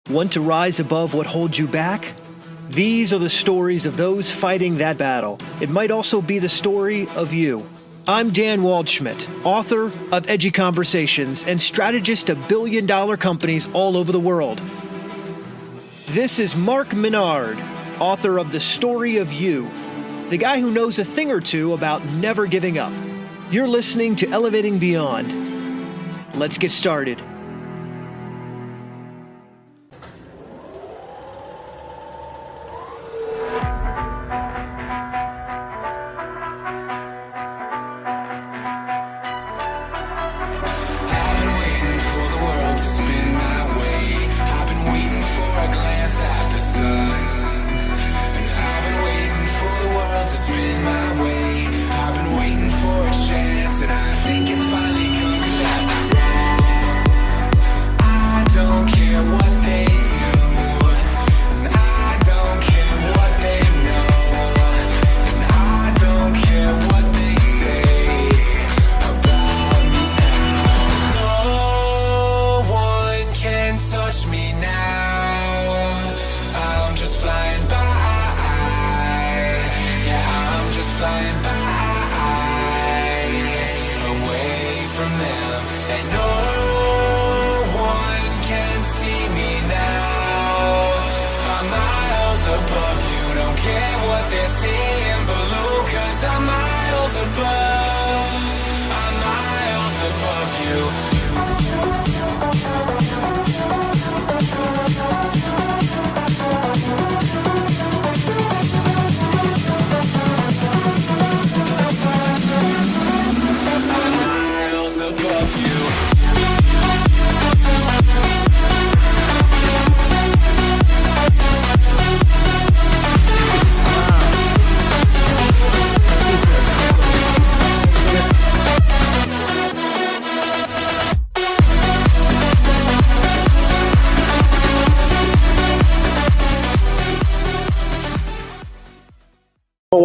Want to rise above what holds you back? These are the stories of those fighting that battle. It might also be the story of you. I'm Dan Waldschmidt, author of Edgy Conversations and strategist of billion-dollar companies all over the world. This is Mark Menard, author of The Story of You, the guy who knows a thing or two about never giving up. You're listening to Elevating Beyond. Let's get started.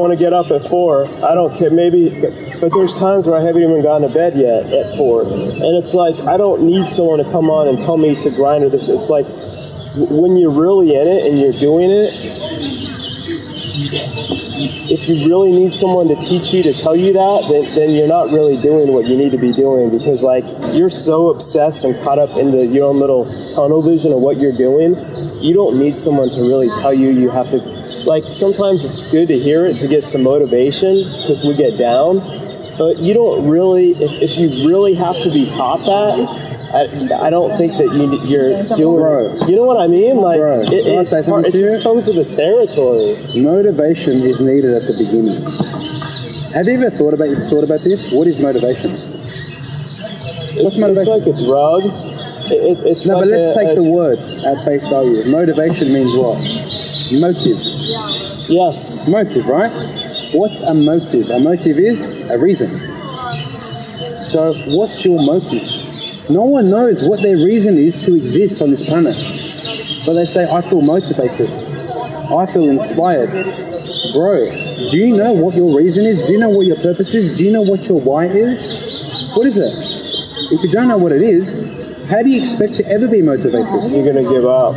To get up at 4, I don't care, maybe, but there's times where I haven't even gone to bed yet at 4, and it's like, I don't need someone to come on and tell me to grind or this. It's like, when you're really in it and you're doing it, if you really need someone to teach you, to tell you that, then you're not really doing what you need to be doing, because like, you're so obsessed and caught up into your own little tunnel vision of what you're doing, you don't need someone to really tell you you have to. Like, sometimes it's good to hear it to get some motivation because we get down, but you don't really, if you really have to be taught that, I don't think that you're doing, bro, you know what I mean? Like, bro, it just comes with the territory. Motivation is needed at the beginning. Have you ever thought about this? What is motivation? What's motivation? It's like a drug. It's no, like but let's take the word at face value. Motivation means what? Motive. Yes. Motive, right? What's a motive? A motive is a reason. So what's your motive? No one knows what their reason is to exist on this planet. But they say, I feel motivated. I feel inspired. Bro, do you know what your reason is? Do you know what your purpose is? Do you know what your why is? What is it? If you don't know what it is, how do you expect to ever be motivated? You're going to give up.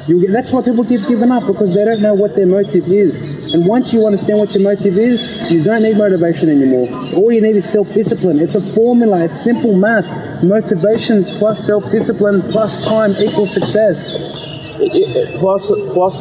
That's why people keep giving up, because they don't know what their motive is. And once you understand what your motive is, you don't need motivation anymore. All you need is self-discipline. It's a formula. It's simple math. Motivation plus self-discipline plus time equals success. Plus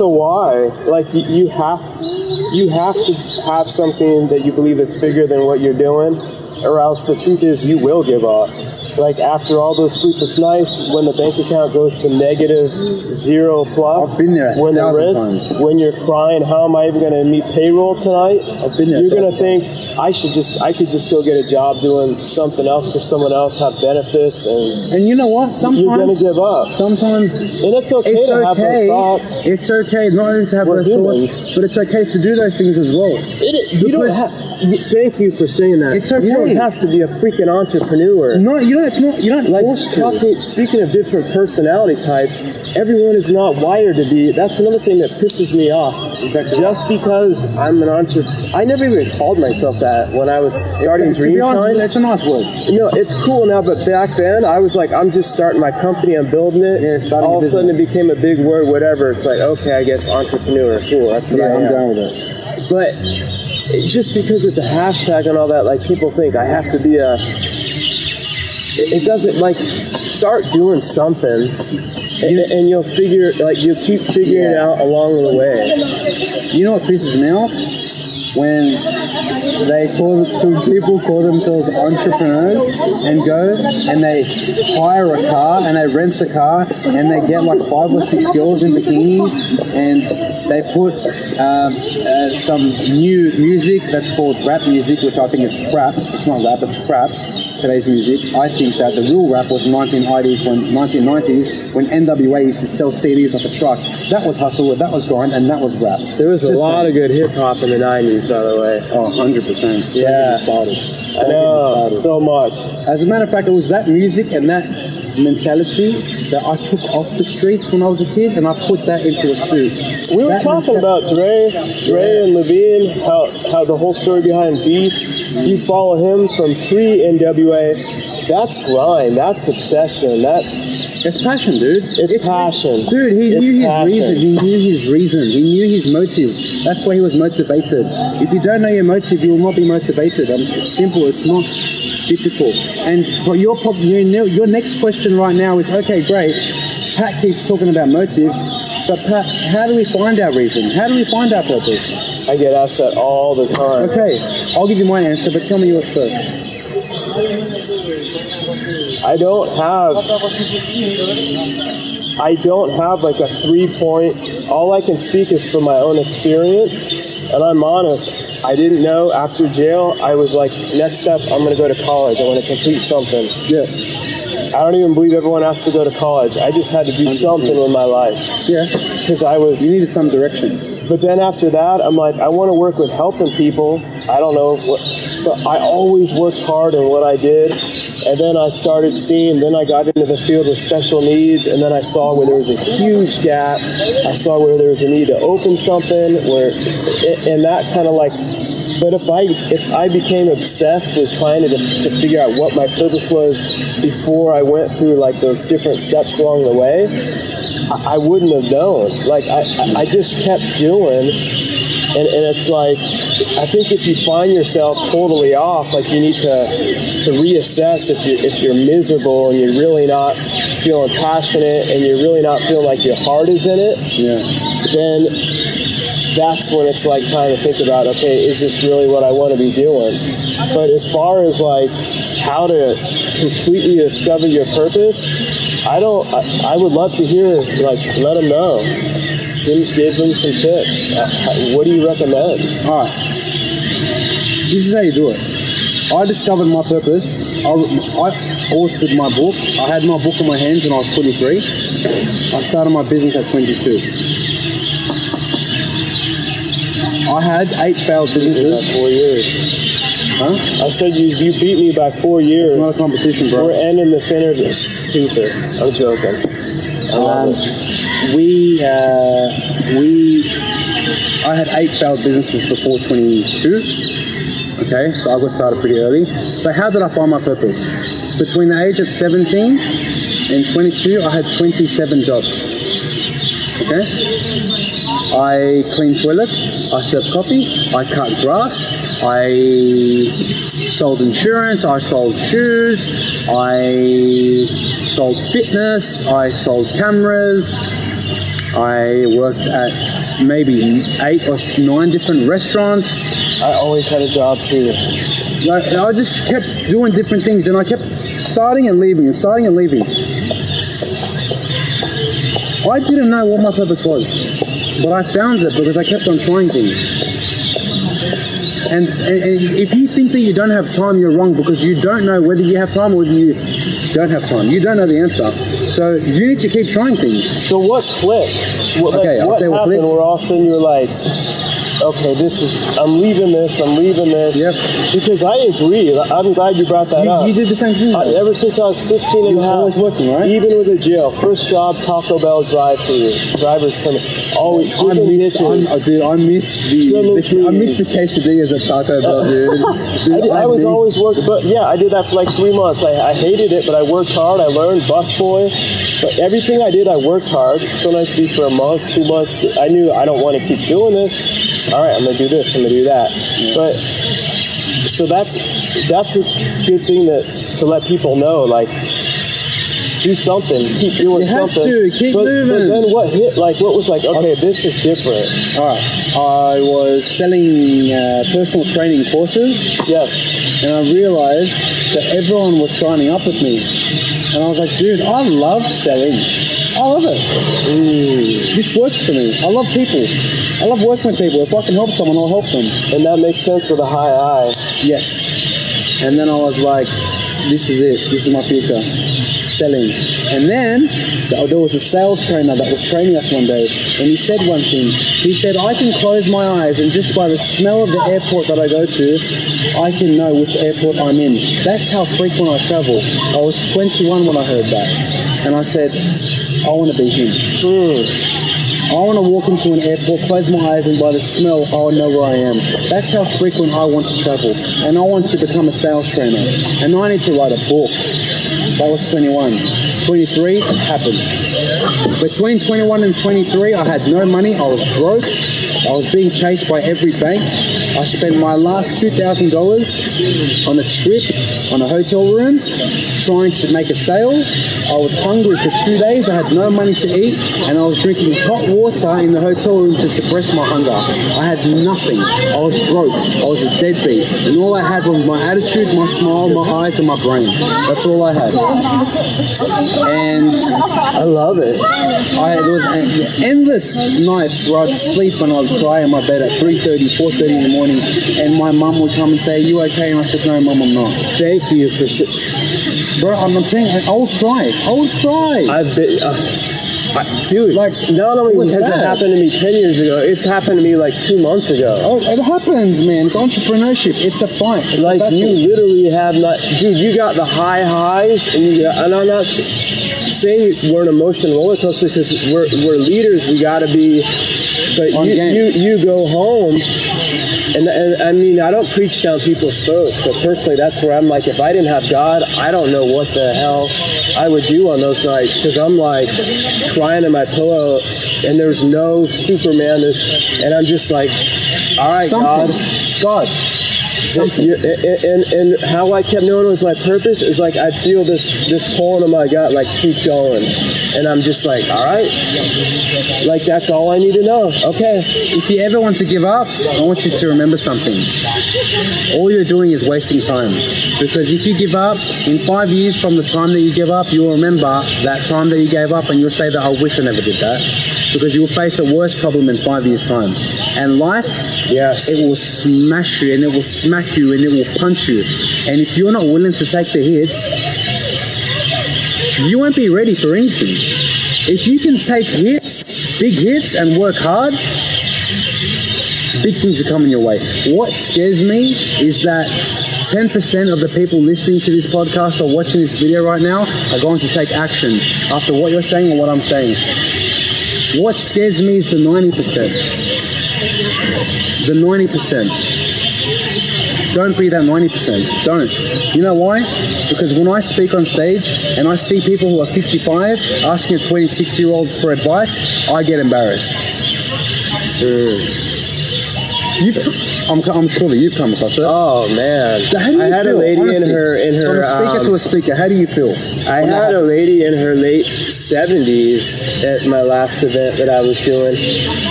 a why. Like, you have to have something that you believe that's bigger than what you're doing, or else the truth is you will give up. Like, after all those sleepless nights, when the bank account goes to -0 plus, I've been there when the risk, when you're crying, how am I even going to meet payroll tonight? I've been there. You're going to think, I could just go get a job doing something else for someone else, have benefits, and you know what? Sometimes you're going to give up. Sometimes, and it's okay to have those thoughts. It's okay not only to have those thoughts, but it's okay to do those things as well. You don't have. Thank you for saying that. It's okay. You don't have to be a freaking entrepreneur. No, you don't it's not. You don't Like, force to. speaking of different personality types, everyone is not wired to be. That's another thing that pisses me off. Just because I'm an entrepreneur, I never even called myself that when I was starting To be honest, Dreamshine. it's a nice word. You know, it's cool now, but back then I was like, I'm just starting my company, I'm building it. Yeah, starting all a of a sudden it business. became a big word, whatever. It's like, okay, I guess entrepreneur, cool, that's what I am. I'm down with it. But just because it's a hashtag and all that, like people think I have to be a. It doesn't, like, start doing something, and you'll figure, like, you'll keep figuring it out along the way. You know what pisses me off? When people call themselves entrepreneurs and go and they hire a car and they rent a car and they get like 5 or 6 girls in bikinis and they put some new music that's called rap music, which I think is crap. It's not rap, it's crap. Today's music. I think that the real rap was 1990s when NWA used to sell CDs off a truck. That was hustle, that was grind, and that was rap. There was a lot of good hip hop in the 90s, by the way. Oh, 100%. Yeah. Started. I know, so much. As a matter of fact, it was that music and that mentality that I took off the streets when I was a kid, and I put that into a suit. We were talking about Dre and Levine, how the whole story behind Beats. You follow him from pre-NWA. That's grind. That's obsession. It's passion, dude. It's passion. Dude, he It's knew his passion. reason. He knew his reason. He knew his motive. That's why he was motivated. If you don't know your motive, you will not be motivated. It's simple. It's not difficult. And but your next question right now is, okay, great. Pat keeps talking about motive, but Pat, how do we find our reason? How do we find our purpose? I get asked that all the time. Okay, I'll give you my answer, but tell me yours first. I don't have like a 3-point. All I can speak is from my own experience, and I'm honest. I didn't know after jail. I was like, next step, I'm going to go to college. I want to complete something. Yeah. I don't even believe everyone has to go to college. I just had to do something with my life. Yeah. Because You needed some direction. But then after that, I'm like, I want to work with helping people. I don't know what, but I always worked hard in what I did. And then I started seeing, then I got into the field with special needs, and then I saw where there was a huge gap. I saw where there was a need to open something, and that kind of like, but if I became obsessed with trying to figure out what my purpose was before I went through like those different steps along the way, I wouldn't have known. Like I just kept doing, and it's like, I think if you find yourself totally off, like you need to reassess if you're miserable and you're really not feeling passionate and you're really not feeling like your heart is in it. Yeah. Then that's when it's like time to think about, okay, is this really what I want to be doing? But as far as like how to completely discover your purpose, I would love to hear, like, let them know. Give them some tips. What do you recommend? All right. This is how you do it. I discovered my purpose. I authored my book. I had my book in my hands when I was 23. I started my business at 22. I had 8 failed businesses. About 4 years. Huh? I said you beat me by 4 years. It's not a competition, bro. We're ending this interview. Stupid. I'm joking. I love it. I had 8 failed businesses before 22. Okay, so I got started pretty early. But how did I find my purpose? Between the age of 17 and 22, I had 27 jobs. Okay? I cleaned toilets, I served coffee, I cut grass, I sold insurance, I sold shoes, I sold fitness, I sold cameras, I worked at maybe 8 or 9 different restaurants. I always had a job too. Like, I just kept doing different things, and I kept starting and leaving and starting and leaving. I didn't know what my purpose was, but I found it because I kept on trying things. And if you think that you don't have time, you're wrong, because you don't know whether you have time or whether you don't have time. You don't know the answer. So you need to keep trying things. So what clicked? What Okay, I'll happened say what clicked. where all of a sudden you were like, okay, I'm leaving this. Yep. Because I agree. I'm glad you brought that up. You did the same thing. Ever since I was 15 and You a were half, always working, right? even with a jail, first job, Taco Bell drive-through, driver's permit, always I miss the quesadillas at Taco Bell, dude. I was always working, but yeah, I did that for like 3 months. I hated it, but I worked hard. I learned busboy. But everything I did, I worked hard. Sometimes be for a month, 2 months. I knew I don't want to keep doing this. All right, I'm gonna do this. I'm gonna do that. But so that's a good thing to let people know. Like, do something. Keep doing something. You have to keep moving. But then what hit? Like, what was like? Okay, this is different. All right. I was selling personal training courses. Yes. And I realized that everyone was signing up with me. And I was like, dude, I love selling. I love it. This works for me. I love people. I love working with people. If I can help someone, I'll help them. And that makes sense with a high eye. Yes. And then I was like, this is it. This is my future. Selling. And then there was a sales trainer that was training us one day, and he said one thing. He said, I can close my eyes, and just by the smell of the airport that I go to, I can know which airport I'm in. That's how frequent I travel. I was 21 when I heard that, and I said, I want to be him. I want to walk into an airport, close my eyes, and by the smell, I'll know where I am. That's how frequent I want to travel. And I want to become a sales trainer. And I need to write a book. That was 21. 23, it happened. Between 21 and 23, I had no money. I was broke. I was being chased by every bank. I spent my last $2,000 on a trip, on a hotel room, trying to make a sale. I was hungry for 2 days. I had no money to eat, and I was drinking hot water in the hotel room to suppress my hunger. I had nothing. I was broke. I was a deadbeat. And all I had was my attitude, my smile, my eyes, and my brain. That's all I had. And I love it. There was endless nights where I'd sleep and I'd cry in my bed at 3:30, 4:30 in the morning, and my mum would come and say, "You okay?" And I said, "No, Mum, I'm not." Thank you for Bro, I'm not saying I would cry. I've been, dude. Like, not only has it happened to me 10 years ago, it's happened to me like 2 months ago. Oh, it happens, man. It's entrepreneurship. It's a fight. It's like you literally have not, dude. You got the highs, and and I'm not saying we're an emotional roller coaster because we're leaders. We got to be. But you go home. And I mean, I don't preach down people's throats, but personally, that's where I'm like, if I didn't have God, I don't know what the hell I would do on those nights, because I'm like crying in my pillow, and there's no Superman, and I'm just like, all right, God. And how I kept knowing it was my purpose is like I feel this pull in my gut, like keep going, and I'm just like, all right, like that's all I need to know. Okay. If you ever want to give up, I want you to remember something. All you're doing is wasting time, because if you give up, in 5 years from the time that you give up, you'll remember that time that you gave up, and you'll say that I wish I never did that, because you will face a worse problem in 5 years' time. And life, yes, it will smash you, and it will smack you, and it will punch you. And if you're not willing to take the hits, you won't be ready for anything. If you can take hits, big hits, and work hard, big things are coming your way. What scares me is that 10% of the people listening to this podcast or watching this video right now are going to take action after what you're saying or what I'm saying. What scares me is the 90%. The 90%. Don't be that 90%. Don't. You know why? Because when I speak on stage and I see people who are 55 asking a 26-year-old for advice, I get embarrassed. I'm sure that you've come across it. Oh man! So how do you I had feel? a lady Honestly, in her from a speaker to a speaker. How do you feel? I had a lady in her late 70s at my last event that I was doing,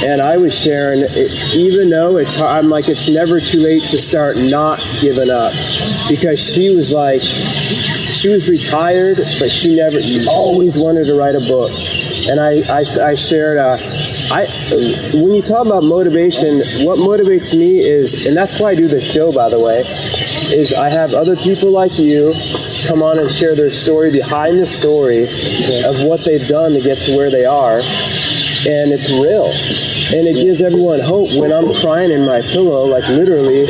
and I was sharing. Even though it's hard, I'm like, it's never too late to start not giving up, because she was like, she was retired, but she always wanted to write a book, and I shared. When you talk about motivation, what motivates me is, and that's why I do this show, by the way, is I have other people like you come on and share their story behind the story of what they've done to get to where they are. and it's real, and it gives everyone hope. When I'm crying in my pillow, like literally,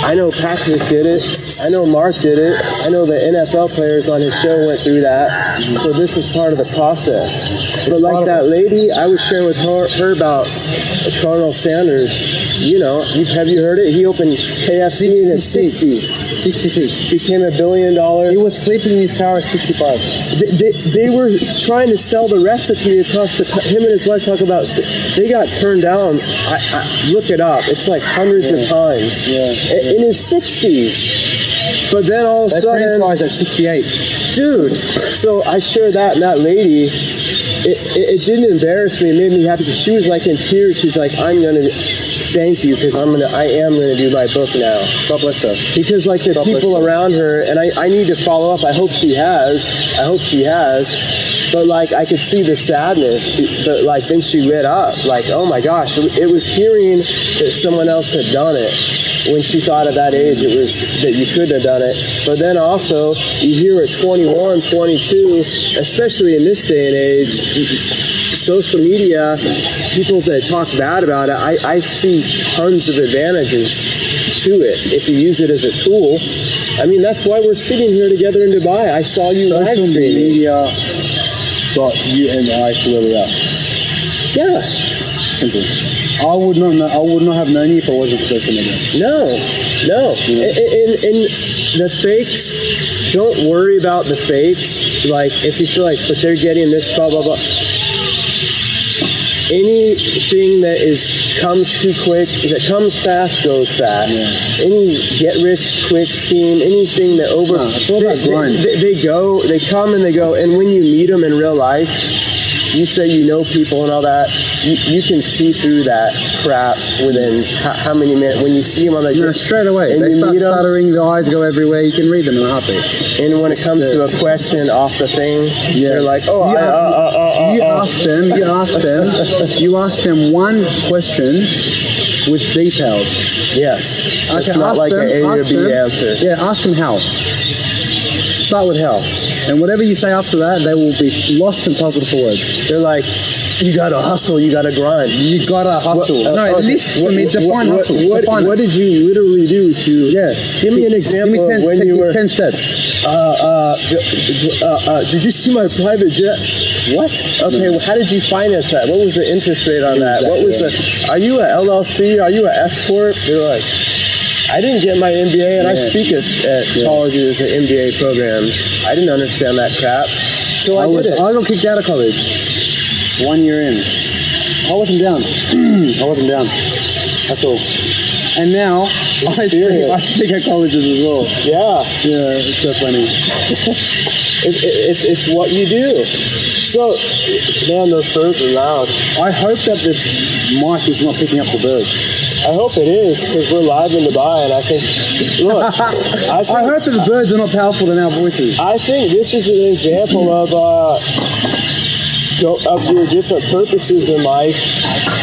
I know Patrick did it, I know Mark did it, I know the NFL players on his show went through that, so this is part of the process. But like that lady, I was sharing with her about Colonel Sanders. You know, have you heard it? He opened KFC in his 60s. 66. Became $1 billion. He was sleeping in his car at 65. They were trying to sell the recipe across him and his wife talk about, they got turned down. I look it up. It's like hundreds of times. In his 60s. But then all of a sudden, franchised at 68. Dude, so I shared that, and that lady, it didn't embarrass me. It made me happy because she was like in tears. She's like, I'm going to thank you because I am going to do my book now. God bless her. Because like the people around her, and I need to follow up. I hope she has. But like I could see the sadness. But like then she lit up. Like, oh my gosh, it was hearing that someone else had done it. When she thought at that age, it was that you couldn't have done it. But then also, you hear at 21, 22, especially in this day and age, social media, people that talk bad about it, I see tons of advantages to it if you use it as a tool. I mean, that's why we're sitting here together in Dubai. I saw you live Social streaming. media got you and I to where we are. Yeah. Simple. I would not have known you if it wasn't for social media. No. And the fakes, don't worry about the fakes. Like, if you feel like, but they're getting this, blah, blah, blah. Anything that comes too quick, that comes fast, goes fast. Yeah. Any get-rich-quick scheme, anything that it's all about grind. They come and they go. And when you meet them in real life, you say you know people and all that, you can see through that crap within how many minutes. When you see them on the straight away. and They you start stuttering, their eyes go everywhere, you can read them in a heartbeat. And when it comes to a question off the thing, they're like, oh, you ask them one question with details. Yes. Okay, it's not like an A or B answer. Yeah, ask them how. Start with how. And whatever you say after that, they will be lost and puzzled for words. They're like, you gotta hustle, you gotta grind. You gotta hustle. At least for me, define hustle. What did you literally do to... Give me an example of when you were... 10 steps. Did you see my private jet? What? Okay, well, how did you finance that? What was the interest rate on that? What was the... Are you a LLC? Are you a S Corp? They're like... I didn't get my MBA, and I speak at colleges and MBA programs. I didn't understand that crap, so I did it. I got kicked out of college 1 year in. I wasn't down. That's all. And now I speak at colleges as well. Yeah, it's so funny. It's what you do. So, man, those birds are loud. I hope that the mic is not picking up the birds. I hope it is, because we're live in Dubai, and I think, look, I hope that the birds are not powerful than our voices. I think this is an example of your different purposes in life,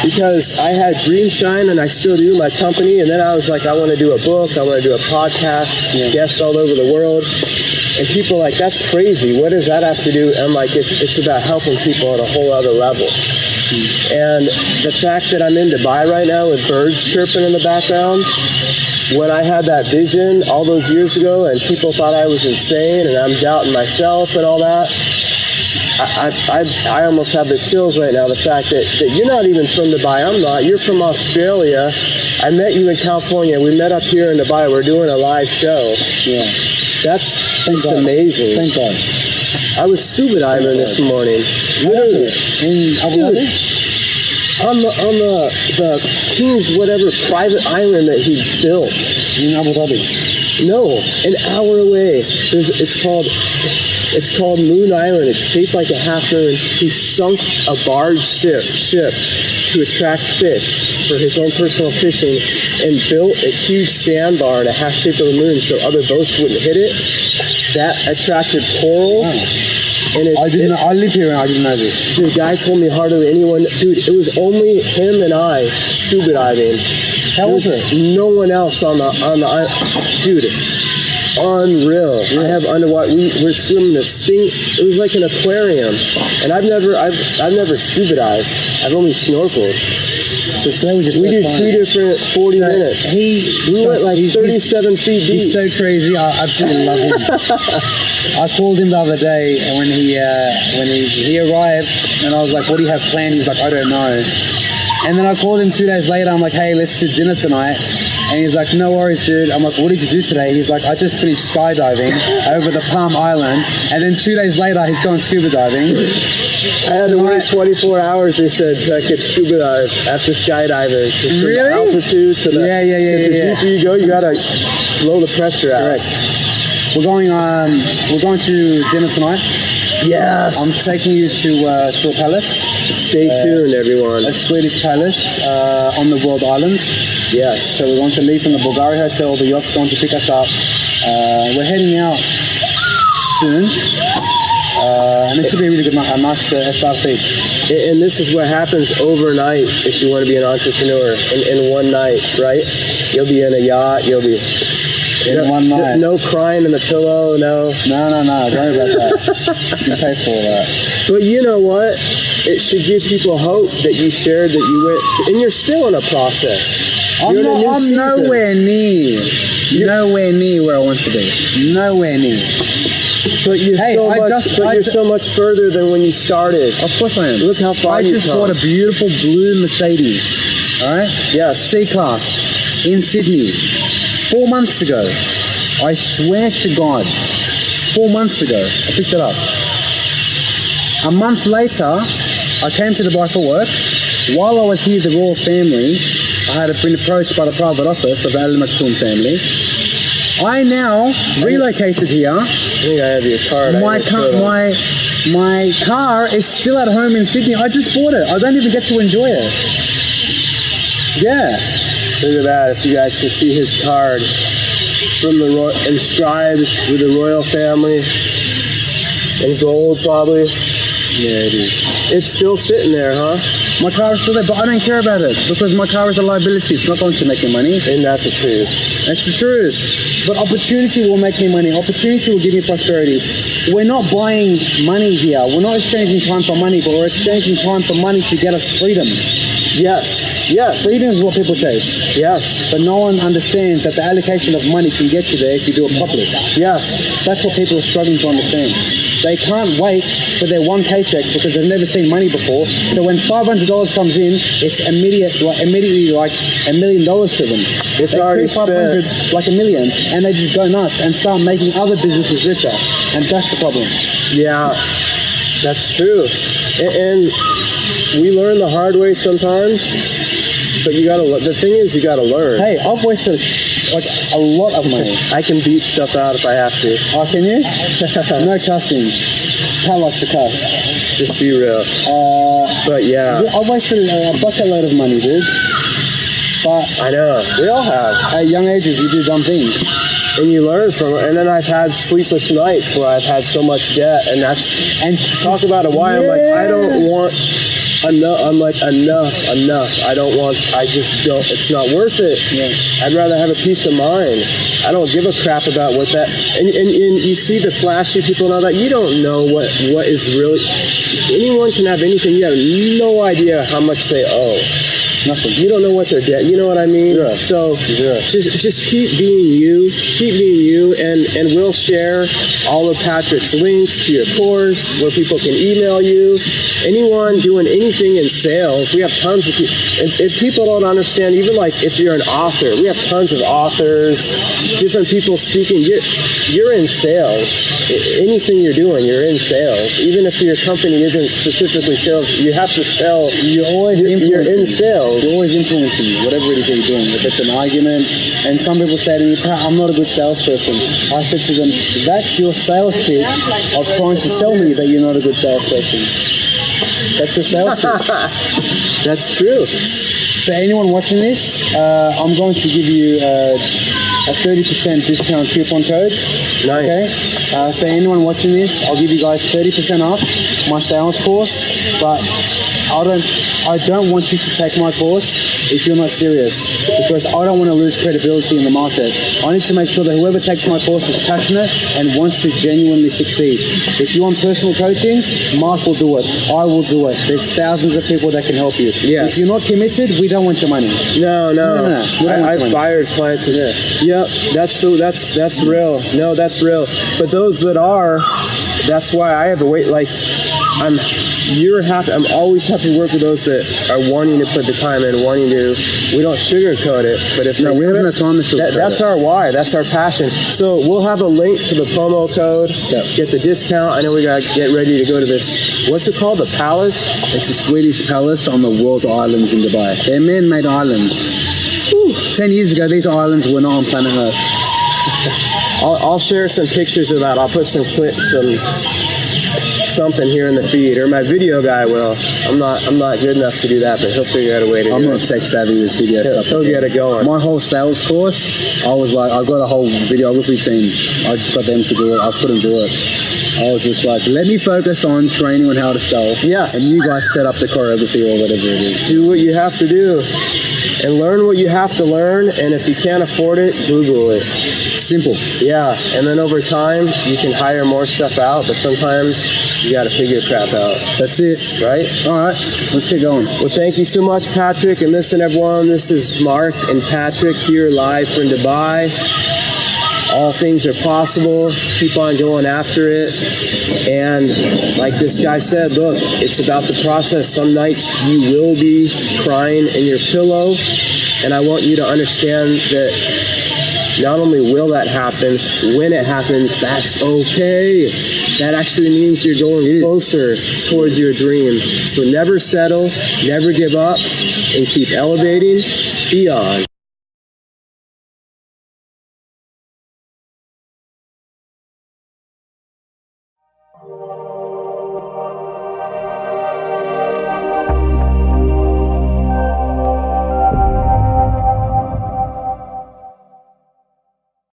because I had Dream Shine, and I still do, my company, and then I was like, I want to do a book, I want to do a podcast, guests all over the world, and people are like, that's crazy, what does that have to do? And I'm like, it's about helping people at a whole other level. And the fact that I'm in Dubai right now with birds chirping in the background, when I had that vision all those years ago and people thought I was insane and I'm doubting myself and all that, I almost have the chills right now. The fact that you're not even from Dubai. I'm not. You're from Australia. I met you in California. We met up here in Dubai. We're doing a live show. Yeah. That's just amazing. Thank God. I was scuba diving this morning. Literally. In Abu Dhabi? On the King's whatever private island that he built. In Abu Dhabi? No, an hour away. It's called Moon Island. It's shaped like a half moon. He sunk a barge ship to attract fish for his own personal fishing and built a huge sandbar in a half shape of the moon so other boats wouldn't hit it. That attracted coral. Wow. And I live here and I didn't know this. The guy told me hardly anyone. Dude, it was only him and I scuba diving. How was it? No one else on the island. Dude, unreal. I have underwater. We're swimming this thing. It was like an aquarium, and I've never scuba dived. I've only snorkeled. So today was just We did 2 different 40 minutes. We went like 37 feet deep. He's so crazy. I absolutely love him. I called him the other day and when he arrived and I was like, what do you have planned? He's like, I don't know. And then I called him 2 days later. I'm like, hey, let's do dinner tonight. And he's like, no worries, dude. I'm like, what did you do today? He's like, I just finished skydiving over the Palm Island. And then 2 days later, he's going scuba diving. I had to wait 24 hours, they said, to get scuba dive after skydiving. From Really? altitude to the... Yeah. The deeper you go, you gotta blow the pressure out. Correct. We're going to dinner tonight. Yes. I'm taking you to a palace. Stay tuned, everyone. A Swedish palace on the World Islands. Yes. So we're going to leave from the Bulgaria hotel. The yacht's going to pick us up. We're heading out soon. And it should be a really good night, a nice FRP. And this is what happens overnight if you want to be an entrepreneur. In one night, right? You'll be in a yacht. You'll be... One night. No crying in the pillow, no. No, don't worry about that. You pay for all that. But you know what? It should give people hope that you shared that you went, and you're still in a process. I'm nowhere near where I want to be. Nowhere near. But you're so much further than when you started. Of course I am. Look how far you just bought a beautiful blue Mercedes. All right? Yes. C-Class in Sydney. 4 months ago. I swear to God. 4 months ago, I picked it up. A month later, I came to Dubai for work. While I was here, the royal family, I had been approached by the private office of the Al Maktoum family. I now relocated here. I think I have your card. My car is still at home in Sydney. I just bought it. I don't even get to enjoy it. Yeah. Look at that. If you guys can see his card from the inscribed with the royal family in gold, probably. Yeah, it is. It's still sitting there, huh? My car is still there, but I don't care about it because my car is a liability. It's not going to make me money. Isn't that the truth? That's the truth. But opportunity will make me money. Opportunity will give me prosperity. We're not buying money here. We're not exchanging time for money, but we're exchanging time for money to get us freedom. Yes. Freedom is what people chase. Yes. But no one understands that the allocation of money can get you there if you do it properly. Yes. That's what people are struggling to understand. They can't wait for their one paycheck because they've never seen money before. So when $500 comes in, it's immediately like $1 million to them. It's already $500 spent. like $1 million, and they just go nuts and start making other businesses richer. And that's the problem. Yeah, that's true. And we learn the hard way sometimes, but the thing is, you gotta learn. Hey, I've wasted like a lot of money. I can beat stuff out if I have to. Oh, can you? No cussing. Pat likes to cuss. Just be real. But yeah. I've wasted a bucket load of money, dude. But I know. We all have. At young ages, you do dumb things. And you learn from it. And then I've had sleepless nights where I've had so much debt, and talk about it. Why I'm like, I don't want enough. I'm like, enough. I just don't. It's not worth it. Yeah. I'd rather have a peace of mind. I don't give a crap about what that. And you see the flashy people and all that. You don't know what is really. Anyone can have anything. You have no idea how much they owe. Nothing. You don't know what they're debt. You know what I mean? Yeah. So Yeah. just keep being you. Keep being you, and we'll share all of Patrick's links to your course where people can email you. Anyone doing anything in sales, we have tons of people. If people don't understand, even like if you're an author, we have tons of authors, different people speaking. You're in sales. Anything you're doing, you're in sales. Even if your company isn't specifically sales, you have to sell. You're in sales. You're always influencing whatever it is that you're doing. If it's an argument, and some people say to me, Pat, I'm not a good salesperson. I said to them, that's your sales pitch of trying to sell me that you're not a good salesperson. That's your sales pitch. That's true. For anyone watching this, I'm going to give you a 30% discount coupon code. Nice. Okay. For anyone watching this, I'll give you guys 30% off my sales course, but I don't want you to take my course if you're not serious, because I don't want to lose credibility in the market. I need to make sure that whoever takes my course is passionate and wants to genuinely succeed. If you want personal coaching, Mark will do it. I will do it. There's thousands of people that can help you. Yeah. If you're not committed, we don't want your money. No. We don't want I've money. fired clients in there. Yep, that's real. No, that's real. But those that are, that's why I have to wait. Like, you're happy. I'm always happy to work with those that are wanting to put the time in, wanting to. We don't sugarcoat it, but if No, we don't have time to sugarcoat that's it. our why. That's our passion. So we'll have a link to the promo code. Yep. Get the discount. I know we gotta get ready to go to this. What's it called? The Palace. It's a Swedish palace on the world islands in Dubai. They're man-made islands. 10 years ago, these islands were not on planet Earth. I'll share some pictures of that. I'll put some clips, something here in the feed, or my video guy will. I'm not good enough to do that, but he'll figure out a way to I'm do not it. tech savvy with video stuff. He'll get it going. My whole sales course, I was like, I've got a whole videography team. I just got them to do it. I couldn't do it. I was just like, let me focus on training on how to sell. Yes. And you guys set up the choreography or whatever it is. Do what you have to do, and learn what you have to learn. And if you can't afford it, Google it. Simple. Yeah, and then over time, you can hire more stuff out, but sometimes you got to figure crap out. That's it. Right? All right, let's get going. Well, thank you so much, Patrick. And listen, everyone, this is Mark and Patrick here live from Dubai. All things are possible. Keep on going after it. And like this guy said, look, it's about the process. Some nights you will be crying in your pillow. And I want you to understand that not only will that happen, when it happens, that's okay. That actually means you're going closer towards your dream. So never settle, never give up, and keep elevating beyond.